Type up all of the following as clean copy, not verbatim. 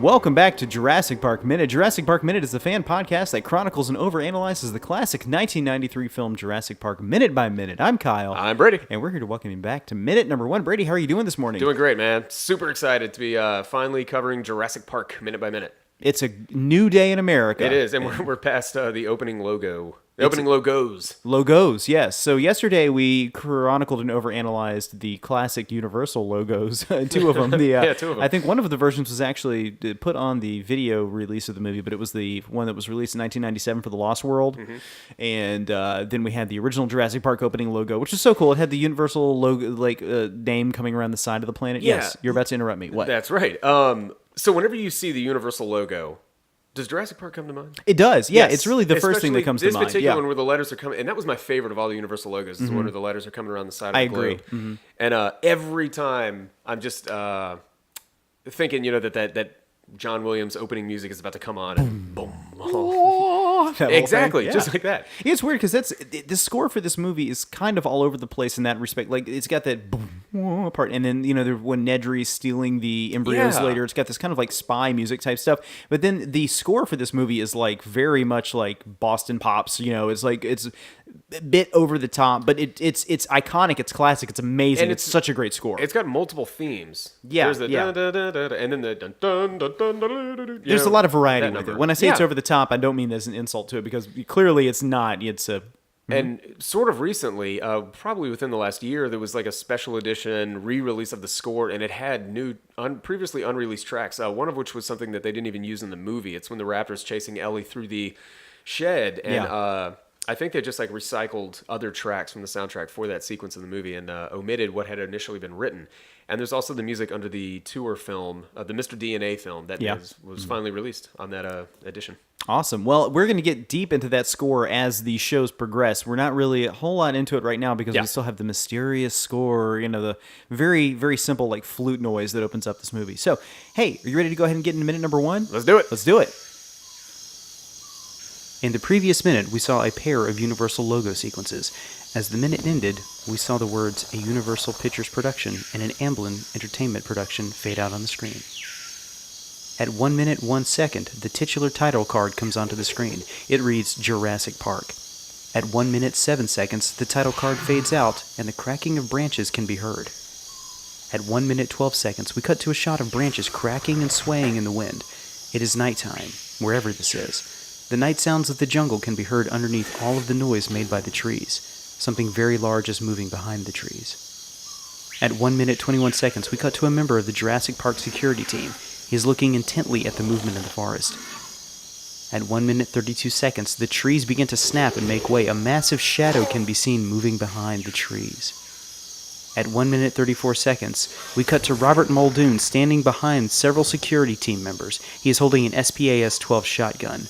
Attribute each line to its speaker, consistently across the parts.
Speaker 1: Welcome back to Jurassic Park Minute. Jurassic Park Minute is the fan podcast that chronicles and overanalyzes the classic 1993 film Jurassic Park minute by minute. I'm Kyle.
Speaker 2: I'm Brady.
Speaker 1: And we're here to welcome you back to minute number one. Brady, how are you doing this morning?
Speaker 2: Doing great, man. Super excited to be finally covering Jurassic Park minute by minute.
Speaker 1: It's a new day in America.
Speaker 2: It is, and we're past the opening logo. The opening logos.
Speaker 1: Logos, yes. So yesterday we chronicled and overanalyzed the classic Universal logos. Two of them.
Speaker 2: Yeah, two of them.
Speaker 1: I think one of the versions was actually put on the video release of the movie, but it was the one that was released in 1997 for The Lost World. Mm-hmm. And then we had the original Jurassic Park opening logo, which is so cool. It had the Universal logo, name coming around the side of the planet.
Speaker 2: Yeah.
Speaker 1: Yes, you're about to interrupt me. What?
Speaker 2: That's right. So whenever you see the Universal logo, does Jurassic Park come to mind?
Speaker 1: It does. Yeah,
Speaker 2: Yes.
Speaker 1: it's really the first thing that comes to mind.
Speaker 2: This particular
Speaker 1: Yeah.
Speaker 2: one where the letters are coming, and that was my favorite of all the Universal logos, is the one where the letters are coming around the side of the globe.
Speaker 1: I agree. Mm-hmm.
Speaker 2: And every time I'm just thinking, that John Williams opening music is about to come on, and boom.
Speaker 1: That whole
Speaker 2: Exactly,
Speaker 1: thing. Yeah.
Speaker 2: just like that.
Speaker 1: It's weird because the score for this movie is kind of all over the place in that respect. Like it's got that boom part, and then when Nedry's stealing the embryos
Speaker 2: Yeah.
Speaker 1: later, it's got this kind of like spy music type stuff. But then the score for this movie is like very much like Boston Pops. It's like it's a bit over the top, but it's iconic. It's classic. It's amazing.
Speaker 2: And
Speaker 1: it's such a great score.
Speaker 2: It's got multiple themes.
Speaker 1: Yeah,
Speaker 2: There's the
Speaker 1: yeah.
Speaker 2: dun, dun, dun, dun, and then the dun dun dun dun dun, dun, dun.
Speaker 1: There's a lot of variety with
Speaker 2: number.
Speaker 1: it. When I say it's
Speaker 2: Yeah.
Speaker 1: over the top, I don't mean as an insult to it because clearly it's not. It's a
Speaker 2: And sort of recently, probably within the last year, there was like a special edition re-release of the score, and it had new, previously unreleased tracks. One of which was something that they didn't even use in the movie. It's when the raptor's chasing Ellie through the shed, and I think they just like recycled other tracks from the soundtrack for that sequence in the movie and omitted what had initially been written. And there's also the music under the tour film, the Mr. DNA film that was finally released on that edition.
Speaker 1: Awesome. Well, we're going to get deep into that score as the shows progress. We're not really a whole lot into it right now because we still have the mysterious score, the very, very simple like flute noise that opens up this movie. So, hey, are you ready to go ahead and get into minute number one?
Speaker 2: Let's do it.
Speaker 1: Let's do it. In the previous minute, we saw a pair of Universal logo sequences. As the minute ended, we saw the words a Universal Pictures production and an Amblin Entertainment production fade out on the screen. At 1 minute 1 second, the titular title card comes onto the screen. It reads Jurassic Park. At 1 minute 7 seconds, the title card fades out and the cracking of branches can be heard. At 1 minute 12 seconds, we cut to a shot of branches cracking and swaying in the wind. It is nighttime, wherever this is. The night sounds of the jungle can be heard underneath all of the noise made by the trees. Something very large is moving behind the trees. At 1 minute 21 seconds, we cut to a member of the Jurassic Park security team. He is looking intently at the movement in the forest. At 1 minute 32 seconds, the trees begin to snap and make way. A massive shadow can be seen moving behind the trees. At 1 minute 34 seconds, we cut to Robert Muldoon standing behind several security team members. He is holding an SPAS-12 shotgun.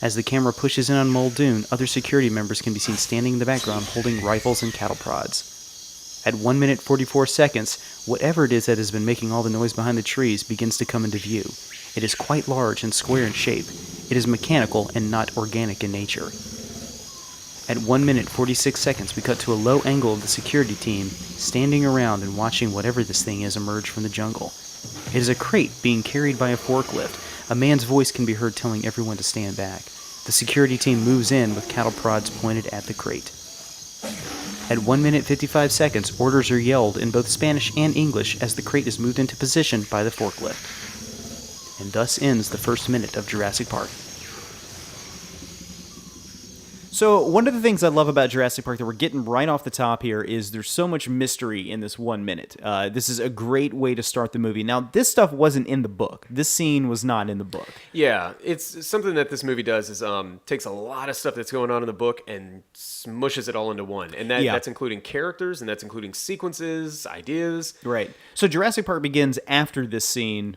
Speaker 1: As the camera pushes in on Muldoon, other security members can be seen standing in the background holding rifles and cattle prods. At 1 minute 44 seconds, whatever it is that has been making all the noise behind the trees begins to come into view. It is quite large and square in shape. It is mechanical and not organic in nature. At 1 minute 46 seconds, we cut to a low angle of the security team standing around and watching whatever this thing is emerge from the jungle. It is a crate being carried by a forklift. A man's voice can be heard telling everyone to stand back. The security team moves in with cattle prods pointed at the crate. At 1 minute 55 seconds, orders are yelled in both Spanish and English as the crate is moved into position by the forklift. And thus ends the first minute of Jurassic Park. So one of the things I love about Jurassic Park that we're getting right off the top here is there's so much mystery in this 1 minute. This is a great way to start the movie. Now, this stuff wasn't in the book. This scene was not in the book.
Speaker 2: Yeah, it's something that this movie does is takes a lot of stuff that's going on in the book and smushes it all into one. And that's including characters, and that's including sequences, ideas.
Speaker 1: Right. So Jurassic Park begins after this scene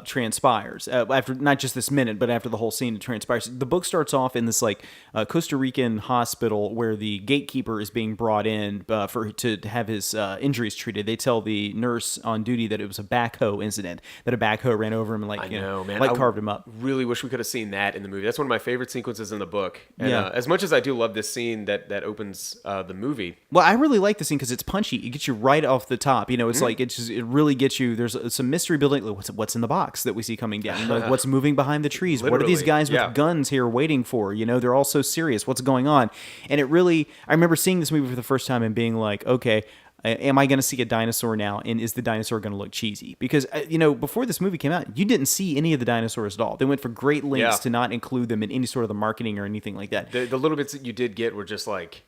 Speaker 1: transpires, after not just this minute, but after the whole scene transpires. The book starts off in this like Costa Rican hospital where the gatekeeper is being brought in to have his injuries treated. They tell the nurse on duty that it was a backhoe incident, that a backhoe ran over him and carved him up.
Speaker 2: Really wish we could have seen that in the movie. That's one of my favorite sequences in the book. And as much as I do love this scene that opens the movie.
Speaker 1: Well, I really like the scene because it's punchy. It gets you right off the top. You know, it's like it really gets you. There's some mystery building. What's in in the box that we see coming down. You know, like, what's moving behind the trees? What are these
Speaker 2: Literally,
Speaker 1: guys with
Speaker 2: yeah.
Speaker 1: guns here waiting for? You know, they're all so serious. What's going on? And it really, I remember seeing this movie for the first time and being like, okay, am I going to see a dinosaur now? And is the dinosaur going to look cheesy? Because, you know, before this movie came out, you didn't see any of the dinosaurs at all. They went for great lengths
Speaker 2: Yeah.
Speaker 1: to not include them in any sort of the marketing or anything like that.
Speaker 2: The little bits that you did get were just like,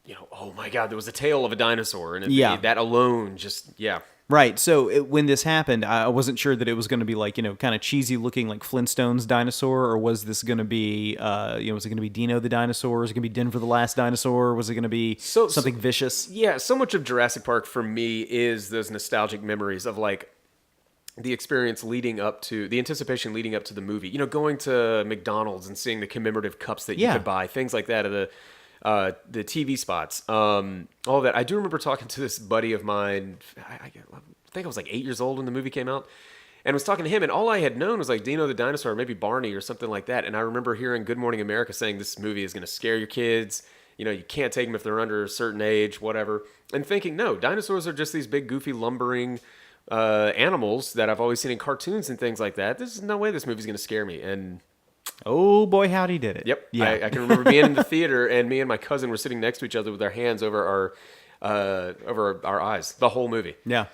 Speaker 2: you know, oh my God, there was a tail of a dinosaur. And
Speaker 1: Yeah.
Speaker 2: that alone just, yeah.
Speaker 1: Right. So when this happened, I wasn't sure that it was going to be like, you know, kind of cheesy looking like Flintstones dinosaur, or was this going to be, was it going to be Dino the dinosaur? Was it going to be Denver the last dinosaur? Was it going to be something vicious?
Speaker 2: Yeah, so much of Jurassic Park for me is those nostalgic memories of like the experience leading up to the anticipation leading up to the movie. You know, going to McDonald's and seeing the commemorative cups that you
Speaker 1: Yeah.
Speaker 2: could buy, things like that, or the TV spots, all that. I do remember talking to this buddy of mine. I think I was like 8 years old when the movie came out, and was talking to him, and all I had known was like Dino the dinosaur, or maybe Barney or something like that. And I remember hearing Good Morning America saying this movie is going to scare your kids. You know, you can't take them if they're under a certain age, whatever. And thinking, no, dinosaurs are just these big, goofy, lumbering animals that I've always seen in cartoons and things like that. There's no way this movie's going to scare me. And
Speaker 1: Oh boy, howdy did it.
Speaker 2: yep,
Speaker 1: Yeah.
Speaker 2: I can remember being in the theater, and me and my cousin were sitting next to each other with our hands over our eyes the whole movie.
Speaker 1: Yeah.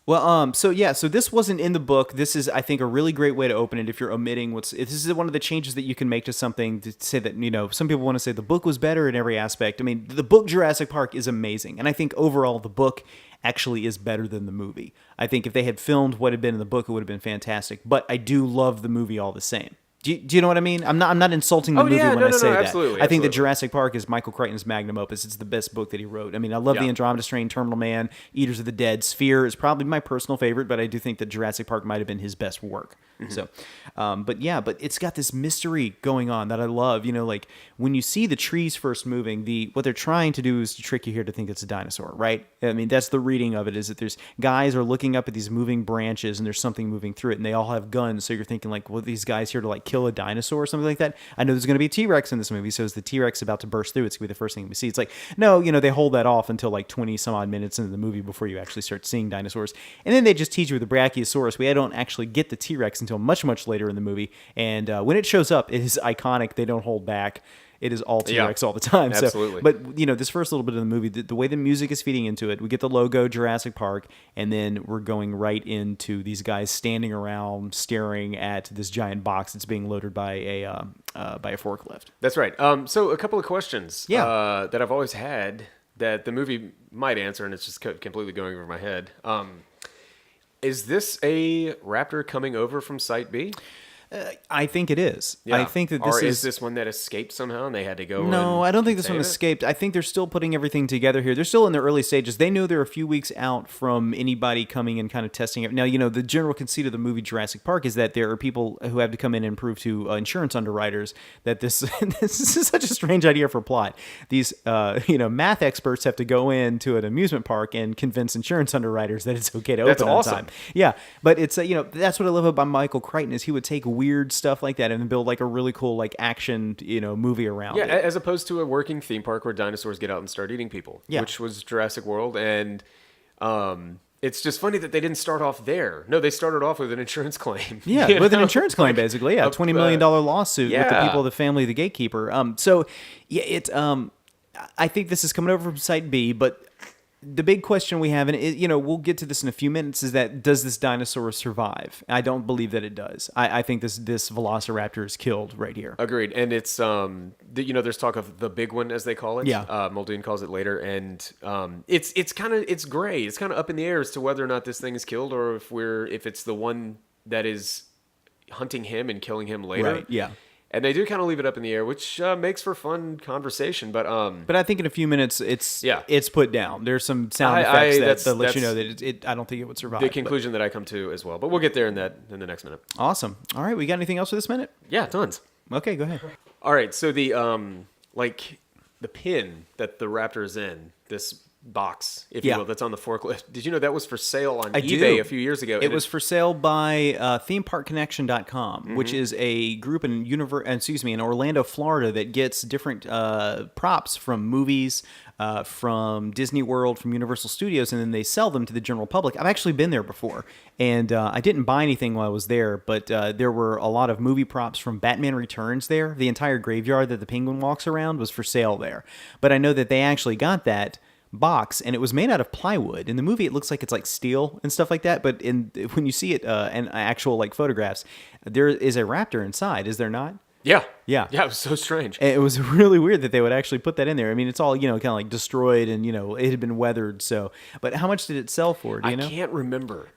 Speaker 1: Well, so this wasn't in the book. This is, I think, a really great way to open it if you're omitting this is one of the changes that you can make to something to say that, you know, some people want to say the book was better in every aspect. I mean, the book Jurassic Park is amazing. And I think overall the book actually is better than the movie. I think if they had filmed what had been in the book, it would have been fantastic. But I do love the movie all the same. Do you know what I mean? I'm not insulting the movie when I say that.
Speaker 2: Absolutely,
Speaker 1: I think that
Speaker 2: absolutely.
Speaker 1: Jurassic Park is Michael Crichton's magnum opus. It's the best book that he wrote. I mean, I love
Speaker 2: Yeah.
Speaker 1: The Andromeda Strain, Terminal Man, Eaters of the Dead. Sphere is probably my personal favorite, but I do think that Jurassic Park might have been his best work.
Speaker 2: Mm-hmm.
Speaker 1: So, but it's got this mystery going on that I love. You know, like when you see the trees first moving, what they're trying to do is to trick you here to think it's a dinosaur, right? I mean, that's the reading of it, is that there's guys are looking up at these moving branches and there's something moving through it, and they all have guns. So you're thinking like, well, these guys here to like kill a dinosaur or something like that. I know there's going to be a T-Rex in this movie, so is the T-Rex about to burst through? It's going to be the first thing we see. It's like, no, you know, they hold that off until like 20 some odd minutes into the movie before you actually start seeing dinosaurs. And then they just tease you with the Brachiosaurus. We don't actually get the T-Rex until much, much later in the movie. And when it shows up, it is iconic. They don't hold back. It is all T-Rex all the time.
Speaker 2: Absolutely.
Speaker 1: So, but, you know, this first little bit of the movie, the way the music is feeding into it, we get the logo Jurassic Park, and then we're going right into these guys standing around staring at this giant box that's being loaded by a forklift.
Speaker 2: That's right. So a couple of questions that I've always had that the movie might answer, and it's just completely going over my head. Is this a raptor coming over from Site B?
Speaker 1: I think it is.
Speaker 2: Yeah.
Speaker 1: I think that this
Speaker 2: or is this one that escaped somehow and they had to go?
Speaker 1: No, I don't think this one
Speaker 2: save it?
Speaker 1: escaped. I think they're still putting everything together here. They're still in the early stages. They know they're a few weeks out from anybody coming and kind of testing it. Now, you know, the general conceit of the movie Jurassic Park is that there are people who have to come in and prove to insurance underwriters that this this is such a strange idea for plot. These math experts have to go into an amusement park and convince insurance underwriters that it's okay to
Speaker 2: That's
Speaker 1: open
Speaker 2: awesome.
Speaker 1: on time. Yeah, but it's that's what I love about Michael Crichton is he would take weird stuff like that and build like a really cool like action movie around
Speaker 2: Yeah,
Speaker 1: it.
Speaker 2: as opposed to a working theme park where dinosaurs get out and start eating people,
Speaker 1: Yeah.
Speaker 2: which was Jurassic World. And it's just funny that they didn't start off there. No, they started off with an insurance claim.
Speaker 1: Yeah,
Speaker 2: You
Speaker 1: with an
Speaker 2: know?
Speaker 1: insurance claim, basically. Yeah, $20 million lawsuit with the
Speaker 2: yeah.
Speaker 1: people of the family of the gatekeeper. So, yeah, I think this is coming over from Site B, but the big question we have, and we'll get to this in a few minutes, is that does this dinosaur survive? I don't believe that it does. I think this Velociraptor is killed right here.
Speaker 2: Agreed. And it's there's talk of the big one, as they call it.
Speaker 1: Yeah.
Speaker 2: Muldoon calls it later, and it's gray. It's kind of up in the air as to whether or not this thing is killed, or if it's the one that is hunting him and killing him later.
Speaker 1: Right. Yeah.
Speaker 2: And they do kind of leave it up in the air, which makes for fun conversation. But
Speaker 1: I think in a few minutes it's put down. There's some sound
Speaker 2: I-
Speaker 1: effects that let
Speaker 2: that's
Speaker 1: you know that I don't think it would survive.
Speaker 2: the conclusion that I come to as well. But we'll get there in the next minute.
Speaker 1: Awesome. All right, we got anything else for this minute?
Speaker 2: Yeah, tons.
Speaker 1: Okay, go ahead.
Speaker 2: All right, so the the pin that the raptor is in, this box, if
Speaker 1: Yeah.
Speaker 2: you will, that's on the forklift. Did you know that was for sale on
Speaker 1: I
Speaker 2: eBay
Speaker 1: do.
Speaker 2: a few years ago?
Speaker 1: It was for sale by themeparkconnection.com,
Speaker 2: Mm-hmm.
Speaker 1: which is a group in Orlando, Florida that gets different props from movies, from Disney World, from Universal Studios, and then they sell them to the general public. I've actually been there before, and I didn't buy anything while I was there, but there were a lot of movie props from Batman Returns there. The entire graveyard that the Penguin walks around was for sale there. But I know that they actually got that box, and it was made out of plywood. In the movie, it looks like it's like steel and stuff like that, but when you see it in actual like photographs, there is a raptor inside, is there not?
Speaker 2: Yeah.
Speaker 1: Yeah.
Speaker 2: Yeah, it was so strange.
Speaker 1: And it was really weird that they would actually put that in there. I mean, it's all, kind of like destroyed and, it had been weathered. So, but how much did it sell for? Do you know?
Speaker 2: I can't remember,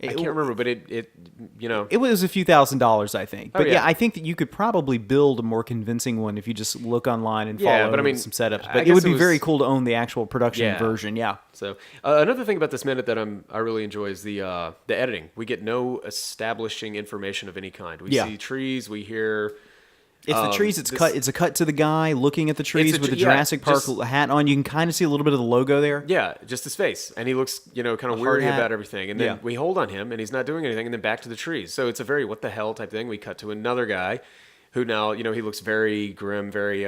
Speaker 2: but it
Speaker 1: It was a few $1,000s, I think. But
Speaker 2: yeah.
Speaker 1: yeah, I think that you could probably build a more convincing one if you just look online and follow
Speaker 2: but I mean,
Speaker 1: some setups.
Speaker 2: I
Speaker 1: But it
Speaker 2: guess
Speaker 1: would
Speaker 2: it
Speaker 1: be
Speaker 2: was-
Speaker 1: very cool to own the actual production version. Yeah.
Speaker 2: So another thing about this minute that I really enjoy is the editing. We get no establishing information of any kind. We see trees, we hear.
Speaker 1: It's the trees. It's a cut to the guy looking at the trees with the Jurassic Park hat on. You can kind of see a little bit of the logo there.
Speaker 2: Yeah, just his face, and he looks kind of
Speaker 1: hard
Speaker 2: weary
Speaker 1: hat.
Speaker 2: about everything. And then we hold on him, and he's not doing anything, and then back to the trees. So it's a very what the hell type thing. We cut to another guy, who now he looks very grim, very.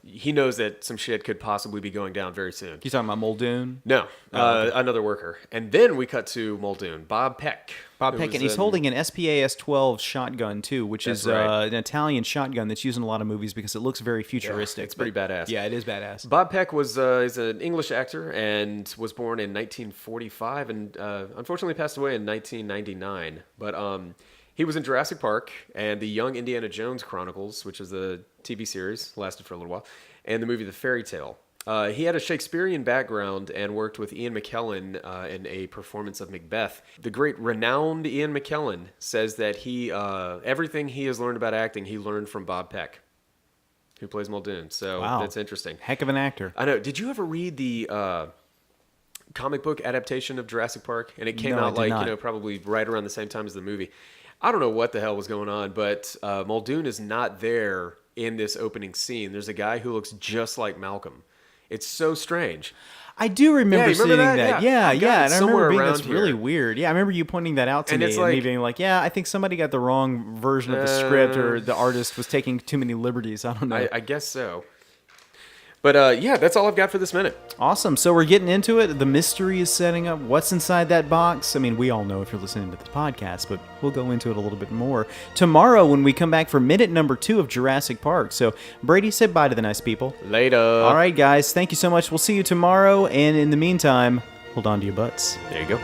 Speaker 2: He knows that some shit could possibly be going down very soon.
Speaker 1: You talking about Muldoon?
Speaker 2: No, another worker. And then we cut to Muldoon, Bob Peck.
Speaker 1: Bob Peck, and he's holding an SPAS-12 shotgun too, which is
Speaker 2: right.
Speaker 1: an Italian shotgun that's used in a lot of movies because it looks very futuristic.
Speaker 2: It's pretty badass.
Speaker 1: Yeah, it is badass.
Speaker 2: Bob Peck is an English actor and was born in 1945 and unfortunately passed away in 1999. But he was in Jurassic Park and the Young Indiana Jones Chronicles, which is a TV series, lasted for a little while, and the movie The Fairy Tale. He had a Shakespearean background and worked with Ian McKellen in a performance of Macbeth. The great renowned Ian McKellen says that he everything he has learned about acting, he learned from Bob Peck, who plays Muldoon. So that's interesting.
Speaker 1: Heck of an actor.
Speaker 2: I know. Did you ever read the comic book adaptation of Jurassic Park? And it came
Speaker 1: No,
Speaker 2: out
Speaker 1: I did not.
Speaker 2: probably right around the same time as the movie. I don't know what the hell was going on, but Muldoon is not there in this opening scene. There's a guy who looks just like Malcolm. It's so strange.
Speaker 1: I do remember
Speaker 2: you remember
Speaker 1: seeing
Speaker 2: that?
Speaker 1: that.
Speaker 2: Yeah. I've got it
Speaker 1: And I remember
Speaker 2: somewhere
Speaker 1: being
Speaker 2: around
Speaker 1: that's really
Speaker 2: here.
Speaker 1: weird. Yeah, I remember you pointing that out to
Speaker 2: And
Speaker 1: me
Speaker 2: it's
Speaker 1: and me
Speaker 2: like-
Speaker 1: being like, yeah, I think somebody got the wrong version of the script or the artist was taking too many liberties. I don't know.
Speaker 2: I guess so. But yeah, that's all I've got for this minute.
Speaker 1: Awesome. So we're getting into it. The mystery is setting up. What's inside that box? I mean, we all know if you're listening to the podcast, but we'll go into it a little bit more tomorrow when we come back for minute number 2 of Jurassic Park. So Brady, say bye to the nice people.
Speaker 2: Later.
Speaker 1: All right, guys. Thank you so much. We'll see you tomorrow. And in the meantime, hold on to your butts.
Speaker 2: There you go.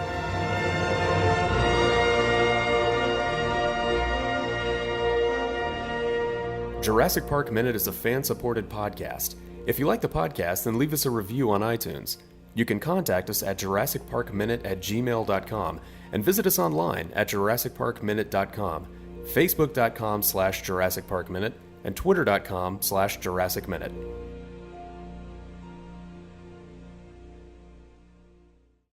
Speaker 2: Jurassic Park Minute is a fan-supported podcast. If you like the podcast, then leave us a review on iTunes. You can contact us at JurassicParkMinute@gmail.com and visit us online at JurassicParkMinute.com, Facebook.com/JurassicParkMinute, and Twitter.com/JurassicMinute.